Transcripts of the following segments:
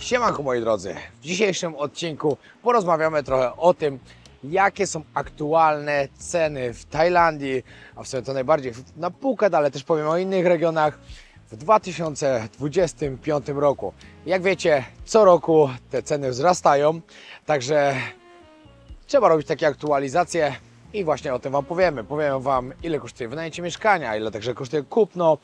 Siemanko moi drodzy, w dzisiejszym odcinku porozmawiamy trochę o tym, jakie są aktualne ceny w Tajlandii, a w sumie to najbardziej na Phuket, ale też powiem o innych regionach w 2025 roku. Jak wiecie, co roku te ceny wzrastają, także trzeba robić takie aktualizacje i właśnie o tym Wam powiemy. Powiemy Wam, ile kosztuje wynajęcie mieszkania, ile także kosztuje kupno,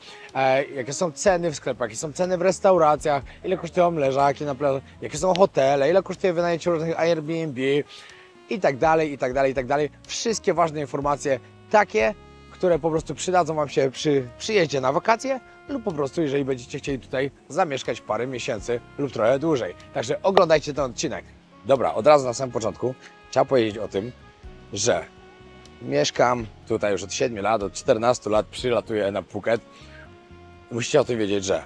jakie są ceny w sklepach, jakie są ceny w restauracjach, ile kosztują leżaki na plaży, jakie są hotele, ile kosztuje wynajęcie różnych Airbnb i tak dalej, i tak dalej, i tak dalej. Wszystkie ważne informacje, takie, które po prostu przydadzą Wam się przy przyjeździe na wakacje lub po prostu, jeżeli będziecie chcieli tutaj zamieszkać parę miesięcy lub trochę dłużej. Także oglądajcie ten odcinek. Dobra, od razu na samym początku trzeba powiedzieć o tym, że mieszkam tutaj już od 7 lat, od 14 lat przylatuję na Phuket. Musicie o tym wiedzieć, że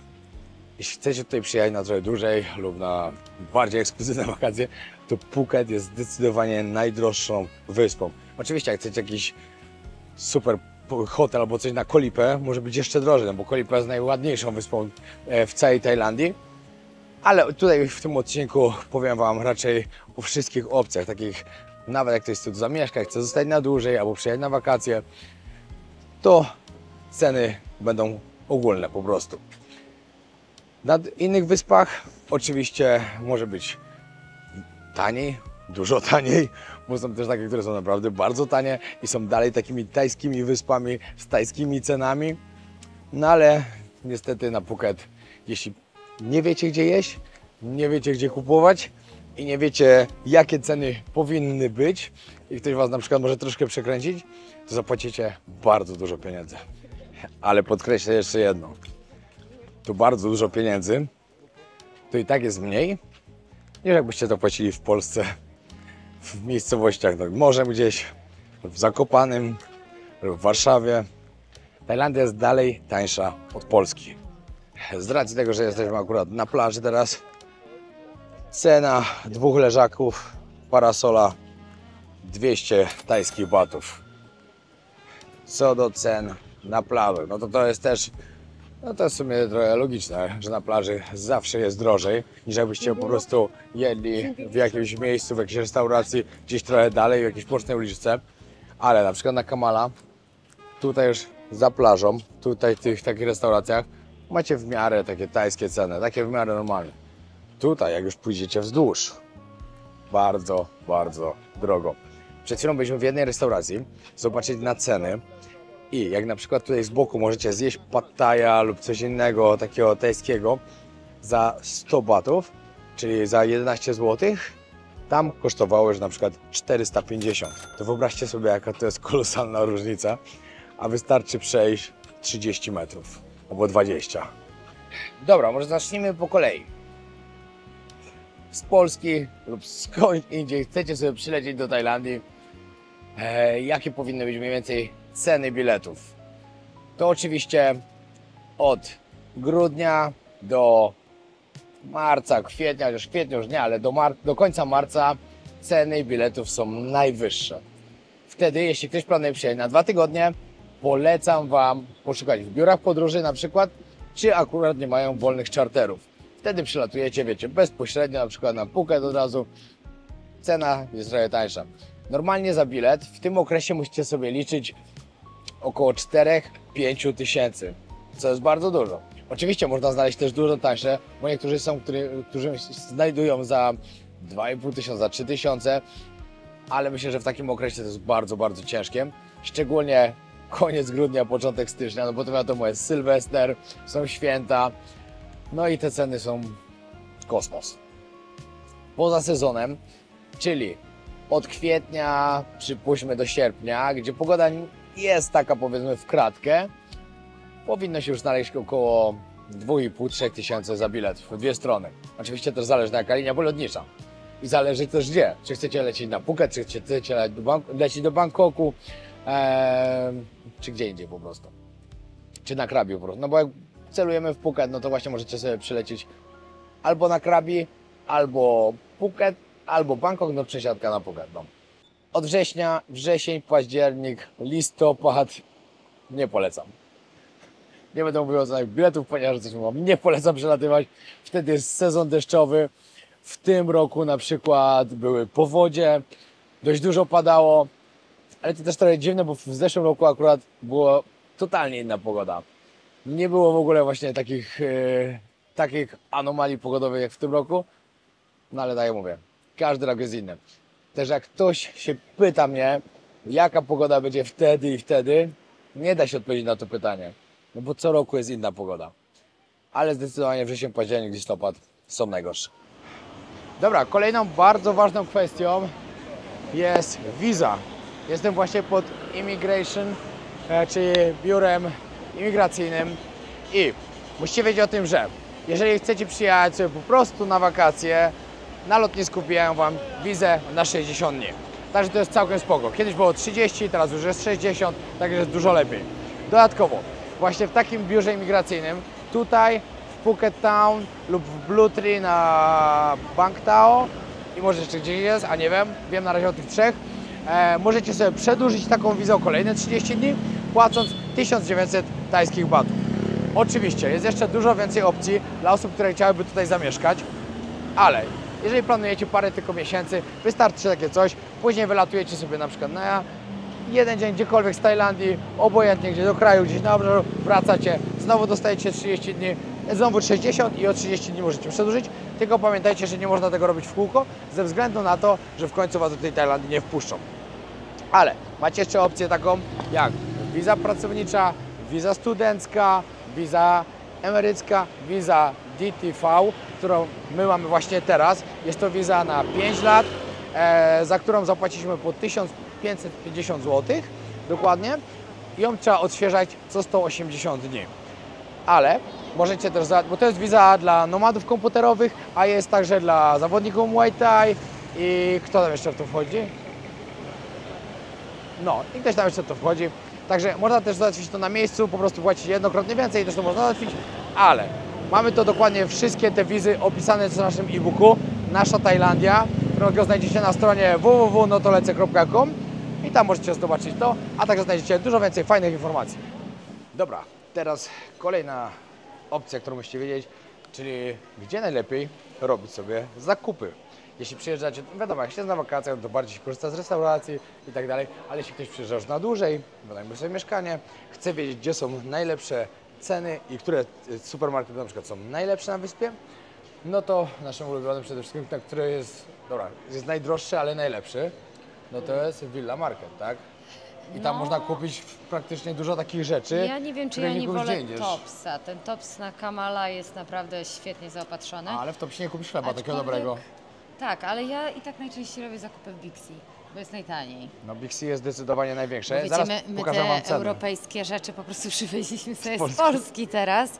jeśli chcecie tutaj przyjechać na trochę dłużej lub na bardziej ekskluzywne wakacje, to Phuket jest zdecydowanie najdroższą wyspą. Oczywiście jak chcecie jakiś super hotel albo coś na Koh Lipę, może być jeszcze drożej, no bo Koh Lipa jest najładniejszą wyspą w całej Tajlandii. Ale tutaj w tym odcinku powiem Wam raczej o wszystkich opcjach, takich nawet jak ktoś chce tu zamieszkać, chce zostać na dłużej albo przyjechać na wakacje, to ceny będą ogólne po prostu. Na innych wyspach oczywiście może być taniej, dużo taniej, bo są też takie, które są naprawdę bardzo tanie i są dalej takimi tajskimi wyspami z tajskimi cenami. No ale niestety na Phuket, jeśli nie wiecie gdzie jeść, nie wiecie gdzie kupować i nie wiecie jakie ceny powinny być i ktoś Was na przykład może troszkę przekręcić, to zapłacicie bardzo dużo pieniędzy. Ale podkreślę jeszcze jedno. Tu bardzo dużo pieniędzy to i tak jest mniej niż jakbyście to płacili w Polsce w miejscowościach nad morzem gdzieś, w Zakopanem lub w Warszawie. Tajlandia jest dalej tańsza od Polski. Z racji tego, że jesteśmy akurat na plaży teraz, cena 2 leżaków, parasola 200 tajskich batów. Co do cen na plaży, no to jest też, no to jest w sumie trochę logiczne, że na plaży zawsze jest drożej, niż jakbyście po prostu jedli w jakimś miejscu, w jakiejś restauracji, gdzieś trochę dalej, w jakiejś bocznej uliczce. Ale na przykład na Kamala, tutaj już za plażą, tutaj w tych takich restauracjach, macie w miarę takie tajskie ceny, takie w miarę normalne. Tutaj, jak już pójdziecie wzdłuż, bardzo, bardzo drogo. Przed chwilą byliśmy w jednej restauracji, zobaczyć na ceny i jak na przykład tutaj z boku możecie zjeść pad thaja lub coś innego takiego tajskiego za 100 batów, czyli za 11 zł, tam kosztowało już na przykład 450. To wyobraźcie sobie, jaka to jest kolosalna różnica, a wystarczy przejść 30 metrów albo 20. Dobra, może zacznijmy po kolei. Z Polski lub skądś indziej chcecie sobie przylecieć do Tajlandii, jakie powinny być mniej więcej ceny biletów? To oczywiście od grudnia do marca, kwietnia, chociaż kwietnia już nie, ale do końca marca ceny biletów są najwyższe. Wtedy, jeśli ktoś planuje przyjechać na 2 tygodnie, polecam Wam poszukać w biurach podróży na przykład, czy akurat nie mają wolnych czarterów. Wtedy przylatujecie, wiecie, bezpośrednio na przykład na Phuket od razu, cena jest trochę tańsza. Normalnie za bilet w tym okresie musicie sobie liczyć około 4-5 tysięcy, co jest bardzo dużo. Oczywiście można znaleźć też dużo tańsze, bo niektórzy są, którzy znajdują za 2,5 tysiąca, za 3 tysiące, ale myślę, że w takim okresie to jest bardzo, bardzo ciężkie. Szczególnie koniec grudnia, początek stycznia, no bo to wiadomo, jest Sylwester, są święta, no i te ceny są kosmos. Poza sezonem, czyli od kwietnia, przypuśćmy do sierpnia, gdzie pogoda jest taka powiedzmy w kratkę, powinno się już znaleźć około 2,5-3 tysięcy za bilet w dwie strony. Oczywiście też zależy jaka linia lotnicza. I zależy też gdzie. Czy chcecie lecieć na Phuket, czy chcecie lecieć do Bangkoku, czy gdzie indziej po prostu. Czy na Krabi po prostu. No bo jak celujemy w Phuket, no to właśnie możecie sobie przylecieć albo na Krabi, albo Phuket, albo Bangkok, no przesiadka na Phuket. No. Od wrzesień, październik, listopad nie polecam. Nie będę mówił o cenach biletów, ponieważ coś mówię, nie polecam przelatywać. Wtedy jest sezon deszczowy. W tym roku na przykład były powodzie, dość dużo padało, ale to też trochę dziwne, bo w zeszłym roku akurat była totalnie inna pogoda. Nie było w ogóle właśnie takich anomalii pogodowych jak w tym roku, no ale tak jak mówię, każdy rok jest inny. Też jak ktoś się pyta mnie, jaka pogoda będzie wtedy i wtedy, nie da się odpowiedzieć na to pytanie, no bo co roku jest inna pogoda. Ale zdecydowanie wrzesień, październik, listopad są najgorsze. Dobra, kolejną bardzo ważną kwestią jest wiza. Jestem właśnie pod Immigration, czyli biurem imigracyjnym i musicie wiedzieć o tym, że jeżeli chcecie przyjechać sobie po prostu na wakacje, na lotnisku bijają Wam wizę na 60 dni. Także to jest całkiem spoko. Kiedyś było 30, teraz już jest 60, także jest dużo lepiej. Dodatkowo, właśnie w takim biurze imigracyjnym, tutaj w Phuket Town lub w Blue Tree na Bangtao i może jeszcze gdzieś jest, a nie wiem na razie o tych trzech, możecie sobie przedłużyć taką wizę o kolejne 30 dni, płacąc 1900 tajskich batów. Oczywiście jest jeszcze dużo więcej opcji dla osób, które chciałyby tutaj zamieszkać, ale jeżeli planujecie parę tylko miesięcy, wystarczy takie coś, później wylatujecie sobie na przykład na jeden dzień gdziekolwiek z Tajlandii, obojętnie gdzie do kraju, gdzieś na obrzeżu, wracacie, znowu dostajecie 30 dni, znowu 60 i o 30 dni możecie przedłużyć, tylko pamiętajcie, że nie można tego robić w kółko, ze względu na to, że w końcu Was do tej Tajlandii nie wpuszczą. Ale macie jeszcze opcję taką jak wiza pracownicza, wiza studencka, wiza emerycka, wiza DTV, którą my mamy właśnie teraz. Jest to wiza na 5 lat, za którą zapłaciliśmy po 1550 zł dokładnie. I ją trzeba odświeżać co 180 dni. Ale możecie też, bo to jest wiza dla nomadów komputerowych, a jest także dla zawodników Muay Thai i kto tam jeszcze w to wchodzi? No, i ktoś tam jeszcze w to wchodzi. Także można też załatwić to na miejscu, po prostu płacić jednokrotnie więcej i też to można załatwić, ale mamy to dokładnie wszystkie te wizy opisane w naszym e-booku Nasza Tajlandia, którego znajdziecie na stronie www.notolecę.com i tam możecie zobaczyć to, a także znajdziecie dużo więcej fajnych informacji. Dobra, teraz kolejna opcja, którą musicie wiedzieć, czyli gdzie najlepiej robić sobie zakupy. Jeśli przyjeżdżacie, wiadomo, jak się jest na wakacjach, to bardziej się korzysta z restauracji i tak dalej, ale jeśli ktoś przyjeżdża już na dłużej, wynajmuje sobie mieszkanie, chce wiedzieć, gdzie są najlepsze ceny i które supermarkety na przykład są najlepsze na wyspie, no to naszym ulubionym przede wszystkim, który jest, dobra, jest najdroższy, ale najlepszy, no to jest Villa Market, tak? I tam można kupić praktycznie dużo takich rzeczy. Ja nie wiem, czy ja nie wolę Topsa. Ten Tops na Kamala jest naprawdę świetnie zaopatrzony. Ale w Topsie nie kupisz chleba takiego dobrego. Tak, ale ja i tak najczęściej robię zakupy w Bixi, bo jest najtaniej. No Bixi jest zdecydowanie największe. Wiecie, Zaraz my pokażę te Wam ceny. europejskie rzeczy po prostu przywieźliśmy sobie z Polski teraz.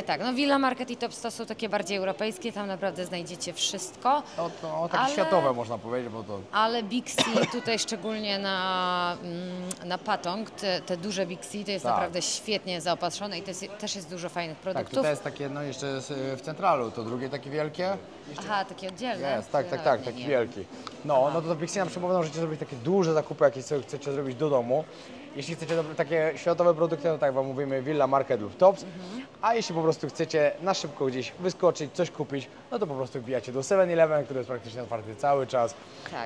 Tak, no Villa Market i Tops to są takie bardziej europejskie, tam naprawdę znajdziecie wszystko. To takie światowe można powiedzieć, bo to... Ale Bixi tutaj szczególnie na Patong, te duże Bixi, to jest naprawdę świetnie zaopatrzone i też jest dużo fajnych produktów. Tak, tutaj jest takie, no jeszcze jest w centralu, to drugie takie wielkie. Aha, takie oddzielne? Jest, tak, taki wielki. No to do Bixi na przykład możecie zrobić takie duże zakupy, jakie sobie chcecie zrobić do domu. Jeśli chcecie takie światowe produkty, no tak wam mówimy Villa Market lub Tops. A jeśli po prostu chcecie na szybko gdzieś wyskoczyć, coś kupić, no to po prostu wbijacie do 7-Eleven, który jest praktycznie otwarty cały czas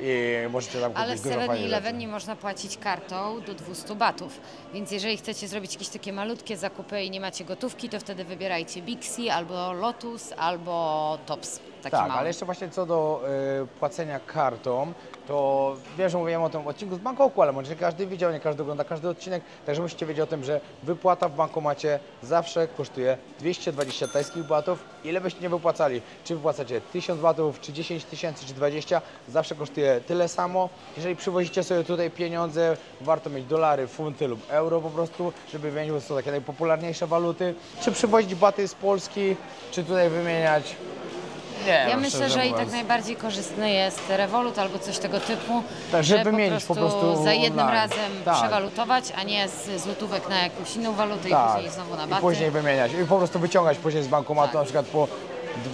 i możecie tam kupić dużo fajnych rzeczy. Ale w 7-Eleven nie można płacić kartą do 200 batów, więc jeżeli chcecie zrobić jakieś takie malutkie zakupy i nie macie gotówki, to wtedy wybierajcie Bixi albo Lotus albo Tops. Tak, ale jeszcze właśnie co do płacenia kartą, to wiem, że mówiłem o tym odcinku z Bangkoku, ale może nie każdy widział, nie każdy ogląda każdy odcinek, także musicie wiedzieć o tym, że wypłata w bankomacie zawsze kosztuje 220 tajskich batów. Ile byście nie wypłacali, czy wypłacacie 1000 batów, czy 10 tysięcy, czy 20, zawsze kosztuje tyle samo. Jeżeli przywozicie sobie tutaj pieniądze, warto mieć dolary, funty lub euro po prostu, żeby wymienić, bo to są takie najpopularniejsze waluty. Czy przywozić baty z Polski, czy tutaj wymieniać? Nie, ja myślę, że i tak najbardziej korzystny jest Revolut albo coś tego typu, tak, żeby wymienić po prostu za jednym razem tak. Przewalutować, a nie z złotówek na jakąś inną walutę tak. i później znowu na baty. I później wymieniać i po prostu wyciągać później z bankomatu tak. na przykład po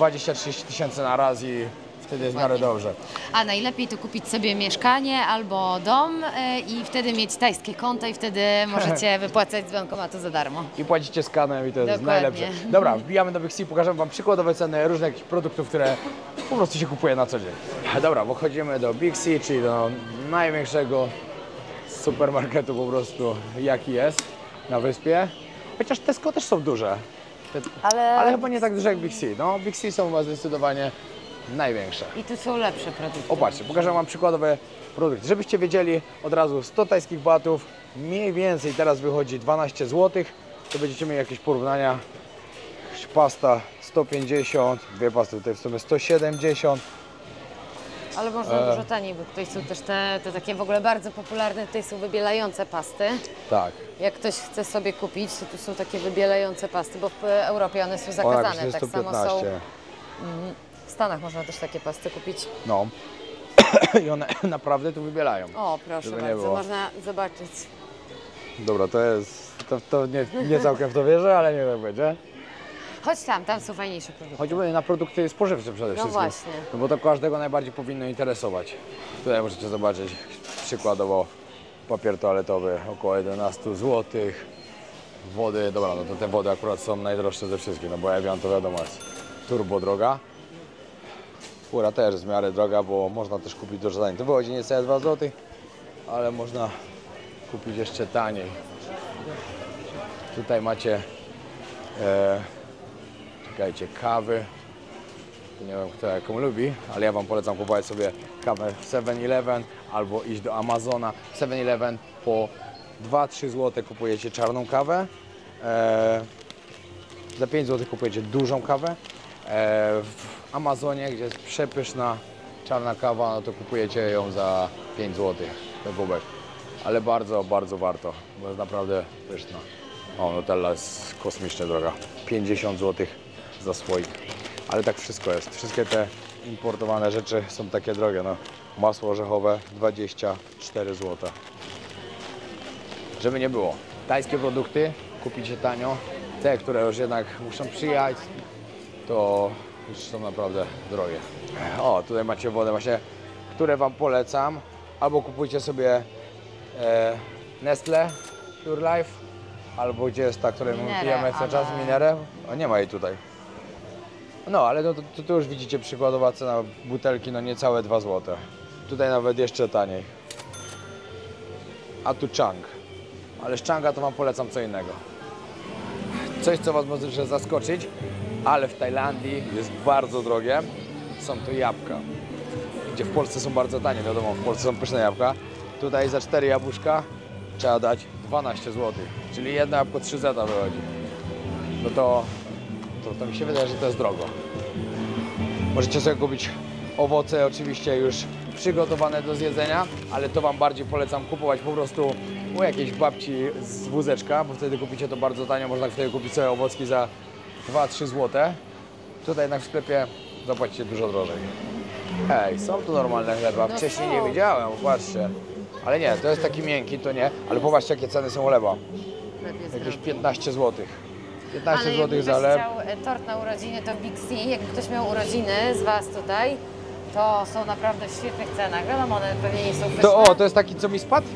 20-30 tysięcy na raz i Wtedy jest w miarę dobrze. A najlepiej to kupić sobie mieszkanie albo dom i wtedy mieć tajskie konto i wtedy możecie wypłacać z bankomatu za darmo. I płacicie skanem i to jest Dokładnie. najlepsze. Dobra, wbijamy do Big C, pokażę Wam przykładowe ceny różnych jakichś produktów, które po prostu się kupuje na co dzień. Dobra, wchodzimy do Big C, czyli do największego supermarketu po prostu jaki jest na wyspie. Chociaż Tesco też są duże, ale chyba nie tak duże jak Big C. No, Big C są chyba zdecydowanie największe. I tu są lepsze produkty. Popatrzcie, pokażę Wam przykładowe produkty. Żebyście wiedzieli od razu 100 tajskich batów, mniej więcej teraz wychodzi 12 zł. To będziecie mieli jakieś porównania. Pasta 150, dwie pasty tutaj w sumie 170. Ale można dużo taniej, bo tutaj są też te takie w ogóle bardzo popularne, tutaj są wybielające pasty. Tak. Jak ktoś chce sobie kupić, to tu są takie wybielające pasty, bo w Europie one są zakazane. Tak samo są w Stanach można też takie pasty kupić. No. I one naprawdę tu wybielają. O, proszę Żeby nie bardzo, było. można zobaczyć. Dobra, to jest... To nie całkiem w to wierzę, ale nie tak będzie. Chodź tam są fajniejsze produkty. Choćby na produkty spożywcze przede wszystkim. właśnie. No bo to każdego najbardziej powinno interesować. Tutaj możecie zobaczyć przykładowo papier toaletowy około 11 zł. Wody, dobra, no to te wody akurat są najdroższe ze wszystkich, no bo Evian to wiadomo jest turbo droga. Fura też jest w miarę droga, bo można też kupić dużo taniej. To wychodzi niecałe 2 zł, ale można kupić jeszcze taniej. Tutaj macie czekajcie, kawy. Nie wiem, kto jaką lubi, ale ja Wam polecam kupować sobie kawę w 7-Eleven albo iść do Amazona. W 7-Eleven po 2-3 zł kupujecie czarną kawę. Za 5 zł kupujecie dużą kawę. W Amazonie, gdzie jest przepyszna czarna kawa, no to kupujecie ją za 5 zł. Ten kubek. Ale bardzo, bardzo warto, bo jest naprawdę pyszna. O, Nutella jest kosmicznie droga. 50 zł za słoik. Ale tak wszystko jest. Wszystkie te importowane rzeczy są takie drogie. No. Masło orzechowe 24 zł. Żeby nie było. Tajskie produkty kupicie tanio. Te, które już jednak muszą przyjechać, to już są naprawdę drogie. O, tutaj macie wodę właśnie, które Wam polecam. Albo kupujcie sobie Nestle Pure Life, albo gdzie jest ta, której my Minerę, pijemy cały czas, ale- Minerę. A nie ma jej tutaj. No, ale no, to już widzicie przykładowa cena butelki, no niecałe 2 zł. Tutaj nawet jeszcze taniej. A tu Chang. Ale z Changa to Wam polecam co innego. Coś, co Was może zaskoczyć, ale w Tajlandii jest bardzo drogie. Są to jabłka. Gdzie w Polsce są bardzo tanie, wiadomo, w Polsce są pyszne jabłka. Tutaj za 4 jabłuszka trzeba dać 12 zł. Czyli jedno jabłko 3 zeta wychodzi. No to mi się wydaje, że to jest drogo. Możecie sobie kupić owoce oczywiście już przygotowane do zjedzenia, ale to Wam bardziej polecam kupować po prostu u jakiejś babci z wózeczka, bo wtedy kupicie to bardzo tanio, można wtedy kupić sobie owocki za 2-3 zł. Tutaj jednak w sklepie zapłacicie dużo drożej. Hej, są tu normalne chleba, No wcześniej są. nie wiedziałem, patrzcie. Ale nie, to jest taki miękki, to nie, ale popatrzcie jakie ceny są chleba. Chleb jest Jakieś drogi. 15 zł. 15 Ale zł jakby za ktoś chleb. chciał tort na urodziny, to w Big C. Jakby ktoś miał urodziny z Was tutaj, to są naprawdę w świetnych cenach. Wiadomo, one pewnie nie są pyszne. To jest taki, co mi spadł?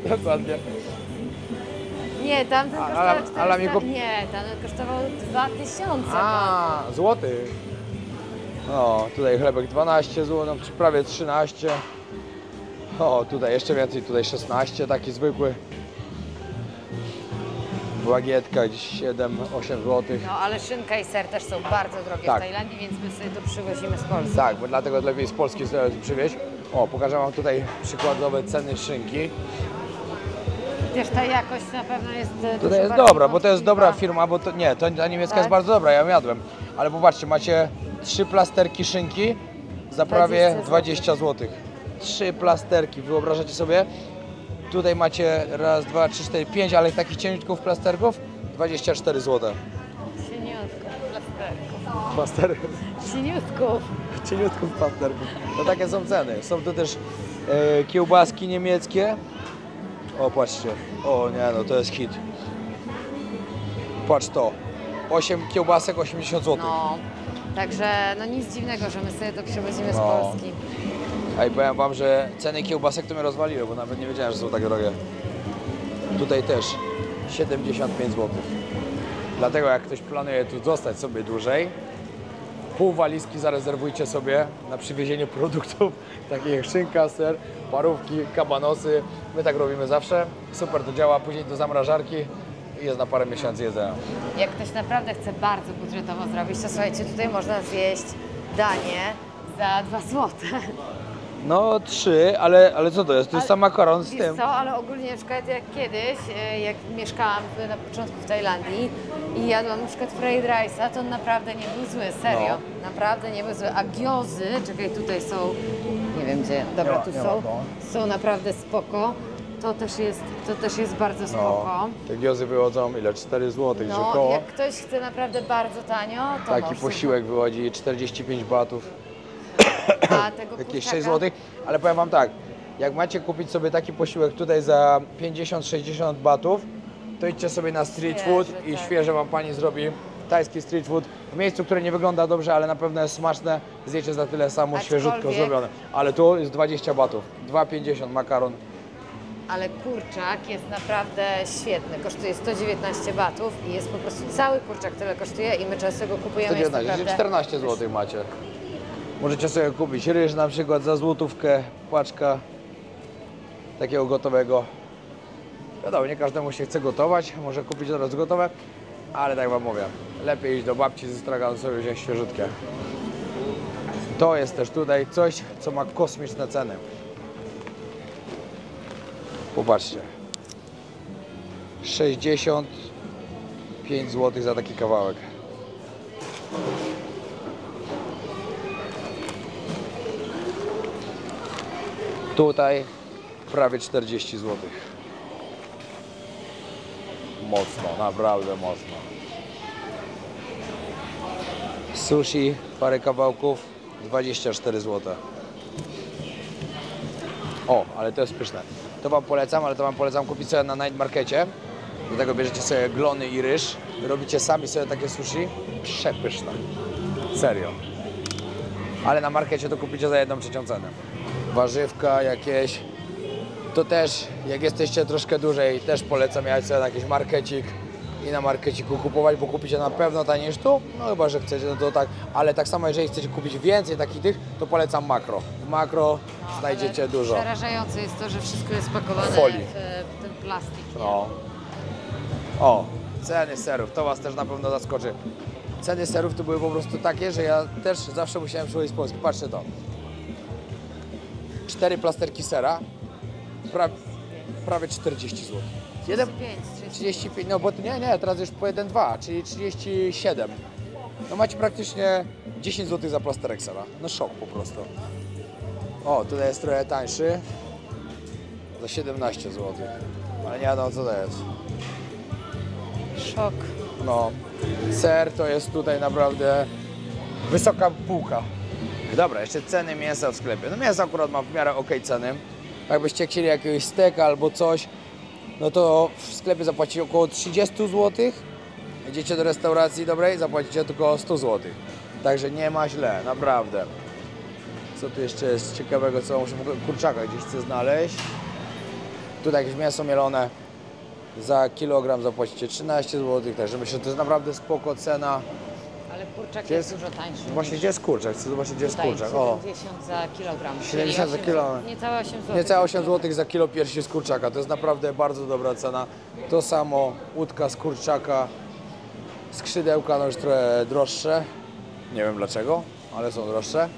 Dokładnie. Nie, tamten A, kosztował ale 400... mi kup- Nie, tamten kosztował 2000. A, złoty. No, tutaj chlebek 12 zł, no, prawie 13. O, tutaj jeszcze więcej, tutaj 16, taki zwykły. Bagietka gdzieś 7-8 zł. No, ale szynka i ser też są bardzo drogie Tak. w Tajlandii, więc my sobie to przywozimy z Polski. Tak, bo dlatego lepiej z Polski sobie tu przywieźć. O, pokażę Wam tutaj przykładowe ceny szynki. Wiesz, ta jakość na pewno jest To jest dobra, bo to jest dobra firma, bo to nie, ta niemiecka Tak? jest bardzo dobra, ja ją jadłem. Ale popatrzcie, macie 3 plasterki szynki za prawie 20 zł. 3 plasterki, wyobrażacie sobie? Tutaj macie raz, dwa, trzy, cztery, 5, ale takich cieniutków plasterków 24 zł. Cieniutków, plasterków. Plasterków. Cieniutków. Cieniutków plasterków. No takie są ceny. Są tu też kiełbaski niemieckie. O, patrzcie. O nie, no to jest hit. Patrz to. 8 kiełbasek, 80 zł. No, Także no nic dziwnego, że my sobie to przywozimy z No. Polski. A i powiem wam, że ceny kiełbasek to mnie rozwaliły, bo nawet nie wiedziałem, że są tak drogie. Tutaj też 75 zł. Dlatego jak ktoś planuje tu zostać sobie dłużej, pół walizki zarezerwujcie sobie na przywiezienie produktów, takich jak szynka, ser, parówki, kabanosy. My tak robimy zawsze. Super to działa, później do zamrażarki i jest na parę miesięcy jedzenia. Jak ktoś naprawdę chce bardzo budżetowo zrobić, to słuchajcie, tutaj można zjeść danie za 2 zł. No 3, ale co to jest? To jest sam makaron z Wiesz tym. co, ale ogólnie na przykład jak kiedyś, jak mieszkałam na początku w Tajlandii i jadłam na przykład fried rice'a, to on naprawdę nie był zły, serio. No. Naprawdę nie był zły. A giozy, czekaj, tutaj są, nie wiem gdzie, dobra, tu Nie ma, są, no. są naprawdę spoko. To też jest bardzo spoko. Te giozy wychodzą ile? 4 zł, że No, koło. jak ktoś chce naprawdę bardzo tanio, to Taki może. posiłek wychodzi 45 batów, A tego jakieś kurczaka? 6 zł. Ale powiem wam tak, jak macie kupić sobie taki posiłek tutaj za 50-60 batów, to idźcie sobie na street food Świeży, i tak. świeże wam pani zrobi tajski street food w miejscu, które nie wygląda dobrze, ale na pewno jest smaczne. Zjecie za tyle samo, świeżutko Aczkolwiek- zrobione. Ale tu jest 20 batów, 2,50 makaron. Ale kurczak jest naprawdę świetny. Kosztuje 119 batów i jest po prostu cały kurczak tyle kosztuje i my często go kupujemy. Jest 119, naprawdę... 14 zł macie. Możecie sobie kupić ryż na przykład za złotówkę, paczka takiego gotowego. Wiadomo, nie każdemu się chce gotować, może kupić od razu gotowe, ale tak wam mówię, lepiej iść do babci ze straganu sobie wziąć świeżutkie. To jest też tutaj coś, co ma kosmiczne ceny. Popatrzcie. 65 zł za taki kawałek. Tutaj prawie 40 zł. Mocno, naprawdę mocno. Sushi, parę kawałków, 24 zł. O, ale to jest pyszne. To wam polecam, ale to wam polecam kupić sobie na night markecie. Do tego bierzecie sobie glony i ryż. Robicie sami sobie takie sushi. Przepyszne. Serio. Ale na markecie to kupicie za 1/3 cenę. Warzywka jakieś. To też, jak jesteście troszkę dłużej, też polecam jechać sobie na jakiś markecik i na markeciku kupować, bo kupicie na pewno taniej niż tu. No chyba, że chcecie, no to tak. Ale tak samo, jeżeli chcecie kupić więcej takich tych, to polecam Makro. W Makro znajdziecie Ale dużo. Przerażające jest to, że wszystko jest pakowane Folii. w ten plastik. Nie? No. O, ceny serów, to was też na pewno zaskoczy. Ceny serów to były po prostu takie, że ja też zawsze musiałem przychodzić z Polski. Patrzcie to. 4 plasterki sera, prawie 40 zł. 35, no bo nie, teraz już po 1,2, czyli 37. No macie praktycznie 10 zł za plasterek sera. No szok po prostu. O, tutaj jest trochę tańszy. Za 17 zł. Ale nie wiadomo co to jest. Szok. No, ser to jest tutaj naprawdę wysoka półka. Dobra, jeszcze ceny mięsa w sklepie. No mięso akurat ma w miarę ok ceny. Jakbyście chcieli jakiegoś steka albo coś, no to w sklepie zapłacicie około 30 zł. Idziecie do restauracji dobrej, zapłacicie tylko 100 zł. Także nie ma źle, naprawdę. Co tu jeszcze jest ciekawego, co muszę kurczaka gdzieś chcę znaleźć. Tutaj jakieś mięso mielone. Za kilogram zapłacicie 13 zł, także myślę, że to jest naprawdę spoko cena. Ale kurczak Gdzie jest jest- dużo tańszy. Właśnie gdzie jest kurczak? Chcę zobaczyć gdzie jest Tutaj kurczak. O, 70 za kilogram. 70 za czyli kilo. Niecałe 8 zł. niecałe 8 zł za kilo piersi z kurczaka. To jest naprawdę bardzo dobra cena. To samo łódka z kurczaka, skrzydełka no już trochę droższe. Nie wiem dlaczego, ale są droższe.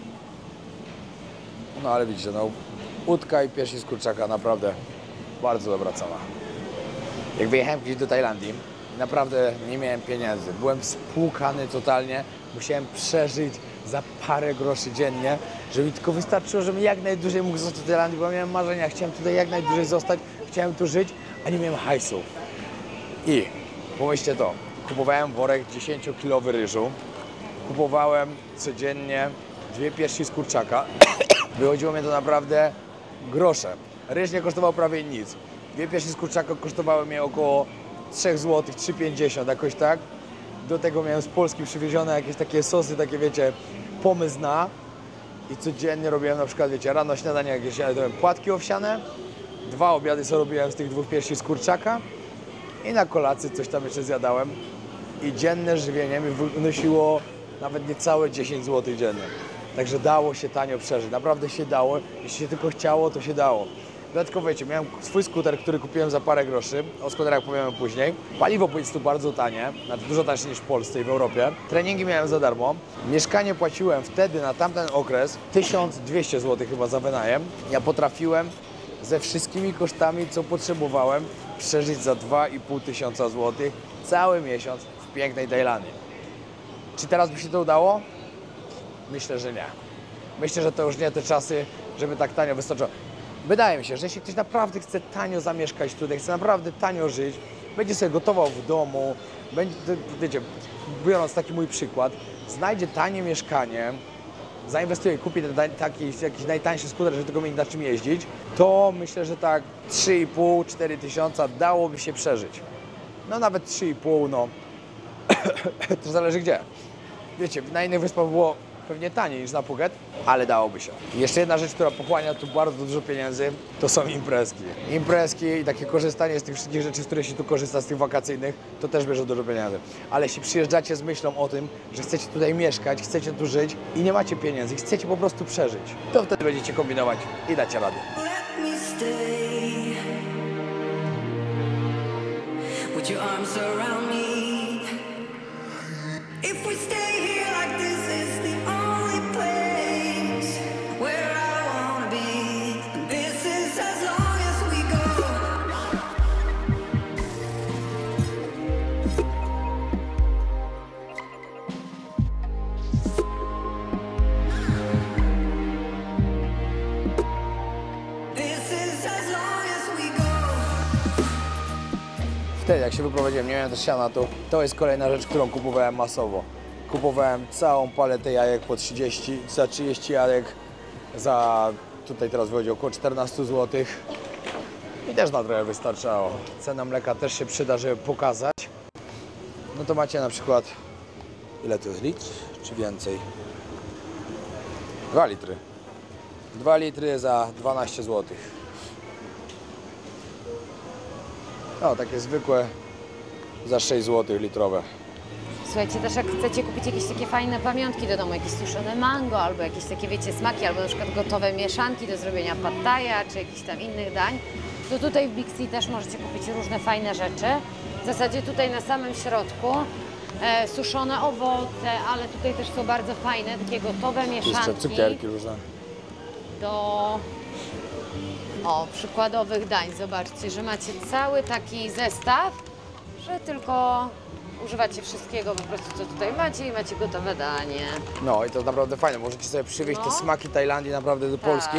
No ale widzicie, no łódka i piersi z kurczaka naprawdę bardzo dobra cena. Jak wyjechałem gdzieś do Tajlandii, naprawdę nie miałem pieniędzy. Byłem spłukany totalnie. Musiałem przeżyć za parę groszy dziennie, żeby mi tylko wystarczyło, żebym jak najdłużej mógł zostać w Tajlandii, bo miałem marzenia. Chciałem tutaj jak najdłużej zostać, chciałem tu żyć, a nie miałem hajsu. I pomyślcie to, kupowałem worek 10-kilowy ryżu, kupowałem codziennie 2 piersi z kurczaka. Wychodziło mnie to naprawdę grosze. Ryż nie kosztował prawie nic. 2 piersi z kurczaka kosztowały mnie około 3 zł, 3,50 jakoś tak. Do tego miałem z Polski przywiezione jakieś takie sosy, takie wiecie, pomysł na. I codziennie robiłem na przykład, wiecie, rano śniadanie jakieś, płatki owsiane, 2 obiady co robiłem z tych 2 piersi z kurczaka i na kolację coś tam jeszcze zjadałem. I dzienne żywienie mi wynosiło nawet niecałe 10 zł dziennie. Także dało się tanio przeżyć, naprawdę się dało, jeśli się tylko chciało, to się dało. Dodatkowo wiecie, miałem swój skuter, który kupiłem za parę groszy, o skuterach powiemy później. Paliwo jest tu bardzo tanie, nawet dużo tańsze niż w Polsce i w Europie. Treningi miałem za darmo. Mieszkanie płaciłem wtedy na tamten okres 1200 zł chyba za wynajem. Ja potrafiłem ze wszystkimi kosztami, co potrzebowałem, przeżyć za 2500 zł cały miesiąc w pięknej Tajlandii. Czy teraz by się to udało? Myślę, że nie. Myślę, że to już nie te czasy, żeby tak tanio wystarczyło. Wydaje mi się, że jeśli ktoś naprawdę chce tanio zamieszkać tutaj, chce naprawdę tanio żyć, będzie sobie gotował w domu, będzie, wiecie, biorąc taki mój przykład, znajdzie tanie mieszkanie, zainwestuje, kupi jakiś najtańszy skuter, żeby tylko mieć na czym jeździć, to myślę, że tak 3,5–4 tysiąca dałoby się przeżyć. No nawet 3,5, no to zależy gdzie. Wiecie, na innych wyspach było pewnie taniej niż na Phuket, ale dałoby się. I jeszcze jedna rzecz, która pochłania tu bardzo dużo pieniędzy, to są imprezki. Imprezki i takie korzystanie z tych wszystkich rzeczy, z których się tu korzysta, z tych wakacyjnych, to też bierze dużo pieniędzy. Ale jeśli przyjeżdżacie z myślą o tym, że chcecie tutaj mieszkać, chcecie tu żyć i nie macie pieniędzy, chcecie po prostu przeżyć, to wtedy będziecie kombinować i dacie radę. Let me stay. Would your arms surround me? If we stay here like this is the only place where I wanna be. And this is as long as we go. This is as long as we go. Wtedy jak się wyprowadziłem, nie miałem też siana, to jest kolejna rzecz, którą kupowałem masowo. Kupowałem całą paletę jajek po 30, za 30 jajek, za tutaj teraz wychodzi około 14 zł. I też na trochę wystarczało. Cena mleka też się przyda, żeby pokazać. No to macie na przykład, ile to jest litr, czy więcej? 2 litry. 2 litry za 12 zł. No, takie zwykłe za 6 zł litrowe. Słuchajcie, też jak chcecie kupić jakieś takie fajne pamiątki do domu, jakieś suszone mango, albo jakieś takie, wiecie, smaki, albo na przykład gotowe mieszanki do zrobienia pad thaia, czy jakichś tam innych dań, to tutaj w Big C też możecie kupić różne fajne rzeczy. W zasadzie tutaj na samym środku suszone owoce, ale tutaj też są bardzo fajne, takie gotowe Jeszcze mieszanki cukierki różne. do przykładowych dań. Zobaczcie, że macie cały taki zestaw, że tylko używacie wszystkiego po prostu, co tutaj macie i macie gotowe danie. No i to naprawdę fajne. Możecie sobie przywieźć te smaki Tajlandii naprawdę do Polski.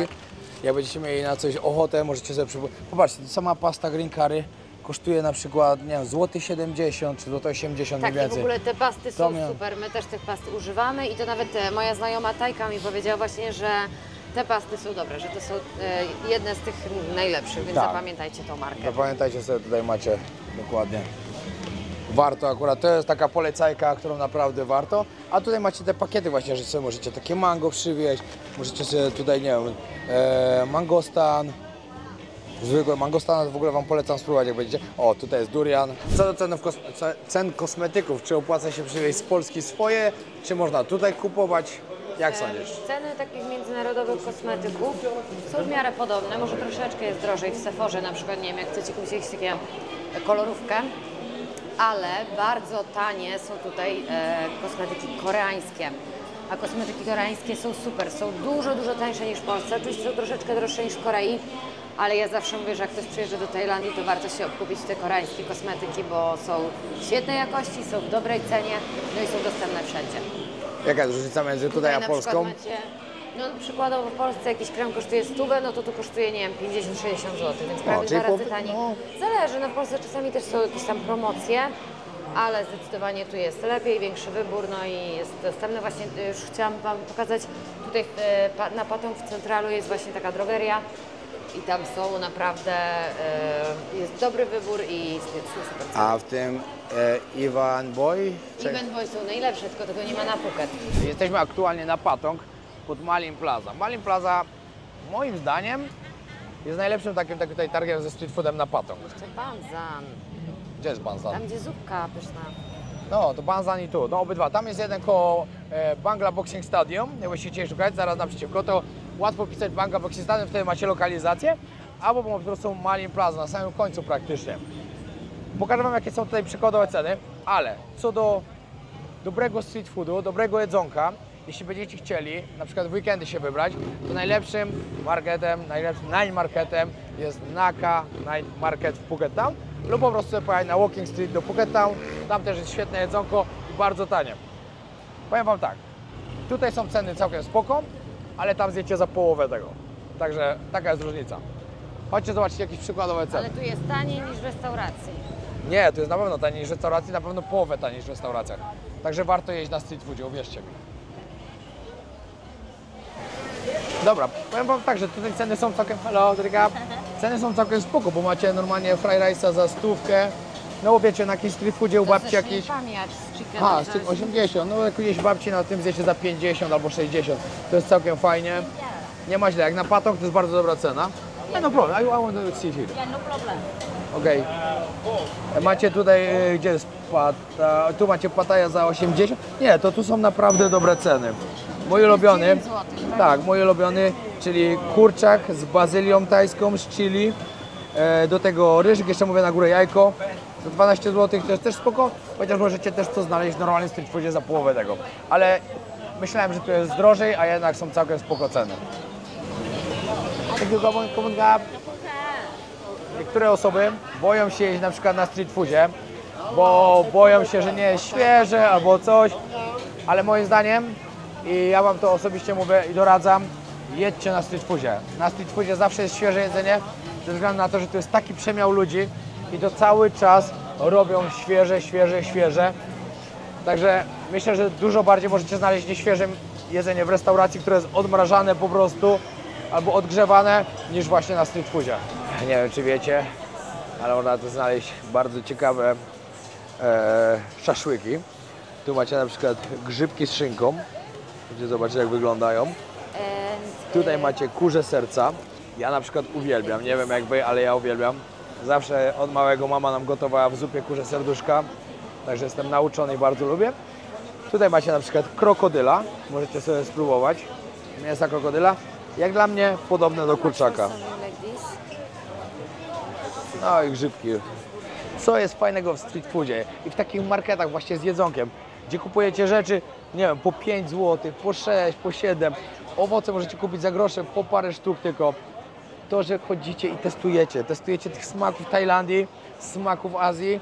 Jak będziecie mieli na coś ochotę, możecie sobie przywieźć. Popatrzcie, sama pasta green curry kosztuje na przykład, nie wiem, złoty 70 czy złoty 80 Tak, mniej i w więcej. ogóle te pasty są To super. My też tych past używamy i to nawet moja znajoma Tajka mi powiedziała właśnie, że te pasty są dobre, że to są jedne z tych najlepszych, więc Tak. Zapamiętajcie tą markę. Zapamiętajcie sobie, tutaj macie dokładnie. Warto akurat, to jest taka polecajka, którą naprawdę warto. A tutaj macie te pakiety właśnie, że sobie możecie takie mango przywieźć, możecie sobie tutaj, nie wiem, mangostan. Zwykłe mangostana w ogóle Wam polecam spróbować, jak będziecie. O, tutaj jest durian. Co do cen kosmetyków, czy opłaca się przywieźć z Polski swoje, czy można tutaj kupować? Jak sądzisz? Ceny takich międzynarodowych kosmetyków są w miarę podobne, może troszeczkę jest drożej w Sephorze, na przykład, nie wiem, jak chcecie kupić jakąś taką kolorówkę, ale bardzo tanie są tutaj kosmetyki koreańskie. A kosmetyki koreańskie są super, są dużo tańsze niż w Polsce, oczywiście są troszeczkę droższe niż w Korei, ale ja zawsze mówię, że jak ktoś przyjeżdża do Tajlandii, to warto się obkupić te koreańskie kosmetyki, bo są świetnej jakości, są w dobrej cenie, no i są dostępne wszędzie. Jaka jest różnica między tutaj a na Polską? przykład macie, no przykładowo w Polsce jakiś krem kosztuje 100, no to tu kosztuje, nie wiem, 50–60 zł, więc prawie czyli 2 razy po- taniej. no. Zależy, no w Polsce czasami też są jakieś tam promocje, ale zdecydowanie tu jest lepiej, większy wybór, no i jest dostępny. Właśnie już chciałam Wam pokazać, tutaj na Patong w Centralu jest właśnie taka drogeria i tam są naprawdę, jest dobry wybór i są super ceny. A w tym Ivan Boy? Event Boy są najlepsze, tylko tego nie ma na Phuket. Jesteśmy aktualnie na Patong pod Malin Plaza. Malin Plaza moim zdaniem jest najlepszym takim tutaj targiem ze street foodem na Patong. Jeszcze Banzan, Gdzie jest Banzan? tam gdzie zupka pyszna. No, to Banzan i tu, no obydwa. Tam jest jeden koło Bangla Boxing Stadium, jakbyście chcieli szukać, zaraz naprzeciwko, to łatwo pisać Bangla Boxing Stadium, wtedy macie lokalizację, albo po prostu Malin Plaza, na samym końcu praktycznie. Pokażę Wam, jakie są tutaj przykładowe ceny, ale co do dobrego street foodu, dobrego jedzonka, jeśli będziecie chcieli na przykład w weekendy się wybrać, to najlepszym marketem, najlepszym night marketem jest Naka Night Market w Phuket Town lub po prostu sobie pojechać na Walking Street do Phuket Town, tam też jest świetne jedzonko i bardzo tanie. Powiem Wam tak, tutaj są ceny całkiem spoko, ale tam zjecie za połowę tego, także taka jest różnica. Chodźcie zobaczyć jakieś przykładowe ceny. Ale tu jest taniej niż w restauracji. Nie, to jest na pewno taniej niż w restauracji, na pewno połowę taniej niż w restauracjach. Także warto jeść na street foodzie, uwierzcie mi. Dobra, powiem Wam tak, że tutaj ceny są całkiem... Hello, ceny są całkiem spoko, bo macie normalnie fried rice'a za 100, no bo wiecie, na jakimś street foodzie u babci jakiś... Pamięć z chicken. A, z 80, no jakieś babci na tym zjecie za 50 albo 60, to jest całkiem fajnie. Nie ma źle, jak na Patong to jest bardzo dobra cena. No problem, I want to see here. Yeah, no problem. Okej. Macie tutaj, gdzie jest tu macie pataja za 80? Nie, to tu są naprawdę dobre ceny. Mój ulubiony, 9 złotych, tak? tak, mój ulubiony, czyli kurczak z bazylią tajską, z chili. Do tego ryżyk, jeszcze mówię na górę jajko. Za 12 zł to jest też spoko, chociaż możecie też to znaleźć w normalnym street foodzie za połowę tego. Ale myślałem, że tu jest drożej, a jednak są całkiem spoko ceny. Niektóre osoby boją się jeść na przykład na street foodzie, bo boją się, że nie jest świeże albo coś, ale moim zdaniem, i ja Wam to osobiście mówię i doradzam, jedźcie na street foodzie. Na street foodzie zawsze jest świeże jedzenie, ze względu na to, że tu jest taki przemiał ludzi i to cały czas robią świeże. Także myślę, że dużo bardziej możecie znaleźć nieświeże jedzenie w restauracji, które jest odmrażane po prostu albo odgrzewane, niż właśnie na street foodzie. Nie wiem, czy wiecie, ale można tu znaleźć bardzo ciekawe szaszłyki. Tu macie na przykład grzybki z szynką. Możecie zobaczyć, jak wyglądają. Tutaj macie kurze serca. Ja na przykład uwielbiam, nie wiem jak wy, ale ja uwielbiam. Zawsze od małego mama nam gotowała w zupie kurze serduszka, także jestem nauczony i bardzo lubię. Tutaj macie na przykład krokodyla, możecie sobie spróbować. Mięsa krokodyla, jak dla mnie podobne do kurczaka. No i grzybki. Co jest fajnego w street foodzie i w takich marketach właśnie z jedzonkiem, gdzie kupujecie rzeczy, nie wiem, po 5 zł, po 6, po 7. Owoce możecie kupić za grosze, po parę sztuk tylko. To, że chodzicie i testujecie tych smaków Tajlandii, smaków Azji